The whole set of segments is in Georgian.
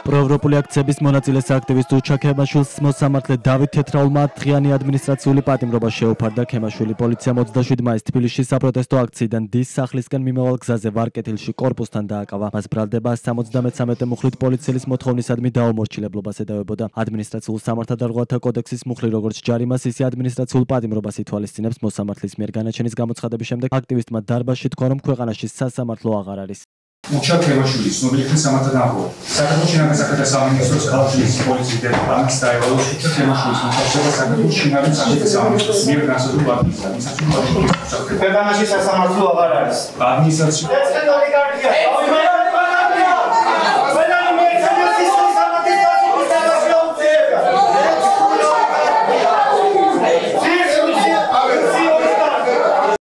პროევროპული აქციების მონაწილე აქტივისტ უჩა ქემაშვილის მოსამართლე დავით თეთრაულმა დღიანი ადმინისტრაციული პატიმრობა შეუფარდა. ქემაშვილი პოლიციამ 27 მაისს თბილისში საპროტესტო აქციიდან დის სახლისკენ მიმავალ გზაზე ვარკეთილში კორპუსთან დააკავა. მას ბრალდება 73 მუხლით პოლიციელის მოთხოვნისადმი დაუმორჩილებლობას ედავებოდა. ადმინისტრაციულ სამართალდარღვევათა კოდექსის მუხლი როგორც ჯარიმას, ისე ადმინისტრაციულ პატიმრობას ითვალისწინებს. მოსამართლის მიერ განაჩენის გამოცხადების შემდეგ აქტივისტმა დარბაზში თქვა, რომ ქვეყანაში სასამართლო აღარ არის. უჩა ქემაშვილი ცნობილი ხნის სამართალდამცავი. საქართველოს შინაგან საქმეთა სამინისტროს ქალიშვილის პოლიციის დეპარტამენტს დაევალა უჩა ქემაშვილის მოხალისეობა საქართველოს შინაგან საქმეთა სამინისტროს მიერ განსაზღვრულ ადმინისტრაციულ ქვეყანაში სასამართლო აღარ არის. ადმინისტრაციული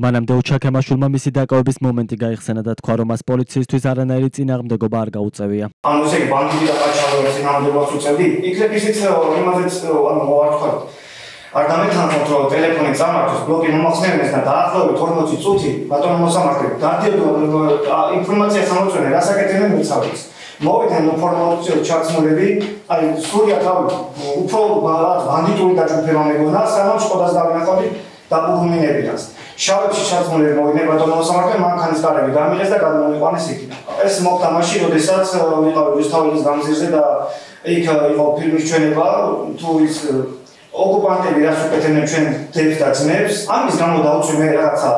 მანამდე უჩა ქემაშვილმა მისი დაკავების მომენტი გაიხსენა და თქვა, რომ მას პოლიციისთვის არანაირი წინააღმდეგობა არ გაუწევია. ანუ ესე იგი ბანკი და ყაჩაღები წინააღმდეგობას უწევდი. იქნებ ისიც იმაზეც არ თქვა. არ დამეთანხმოთ, რომ ტელეფონი წამართოს, ბლოკი მომახსნევდეს და დაახლოებით 40 წუთი ბატონო მოსამართლე დადიოდა ინფორმაცია სამოწმენე რასაკეთებენ მეცავის. მოვიდნენ ინფორმაციო ჩაცმულები, აი სულია თავი უფრო ბანდიტური დაჯგუფება მეგონა, სანამ შკოდას დავინახავდი დაბურუმინებიდანს. შავებში ჩაცმულები მოვიდნენ ბატონო მოსამართლე, მანქანის კარები გამიღეს და გადმოიყვანეს იქიდან. ეს მოხდა მაშინ, როდესაც ვიყავი რუსთაველის გამზირზე და იქ იყო ფილმის ჩვენება, თუ ის ოკუპანტები რას უკეთებდნენ ჩვენ დებს და ძმებს. ამის გამო დავუწვი მე რაღაცა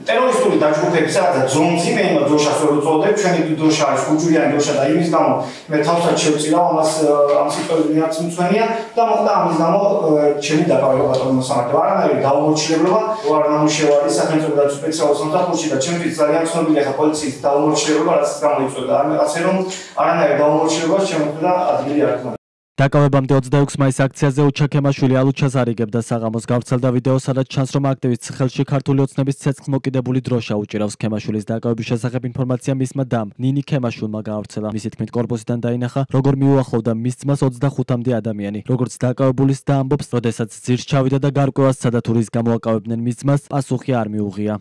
ტერორისტული დაჯგუფების რაღაცა ძონძი, მე იმ დროშას ვერ უწოდებ, ჩვენი დროშა არის გუჯურიანი დროშა და იმის გამო მე თავსაც შევწირავ ამას ამ სიტყვების მიაც მწვენია და მოხდა ამის გამო ჩემი დაკავება ბატონო მოსამართლე. არანაირი დაუმორჩილებლობა, ვარ ნამუშევარი სახელმწიფო და სპეციალურ სამსახურში და ჩემთვის ძალიან ცნობილია ხა პოლიციის დაუმორჩილებლობა, რაც გამოიწვევდა. ასე რომ არანაირი დაუმორჩილებლობა შემოქმედა ადგილი არ ქონდა. დაკავებამდე 26 მაისის აქციაზე უჩა ქემაშვილი ალუჩას არიგებდა საღამოს გავრცელდა ვიდეო, სადაც ჩანს, რომ აქტივისტის ხელში ქართული ოცნების ცეცხლმოკიდებული დროშა უჭირავს. ქემაშვილის დაკავების შესახებ ინფორმაცია მისმა დამ ნინი ქემაშვილმა გაავრცელა. მისი თქმით, კორპუსიდან დაინახა, როგორ მიუახლოვდა მის ძმას 25-მდე ადამიანი. როგორც დაკავებულის და ამბობს, როდესაც ძირს ჩავიდა და გარკვევას სცადა თუ რის გამო აკავებდნენ მის ძმას, პასუხი არ მიუღია.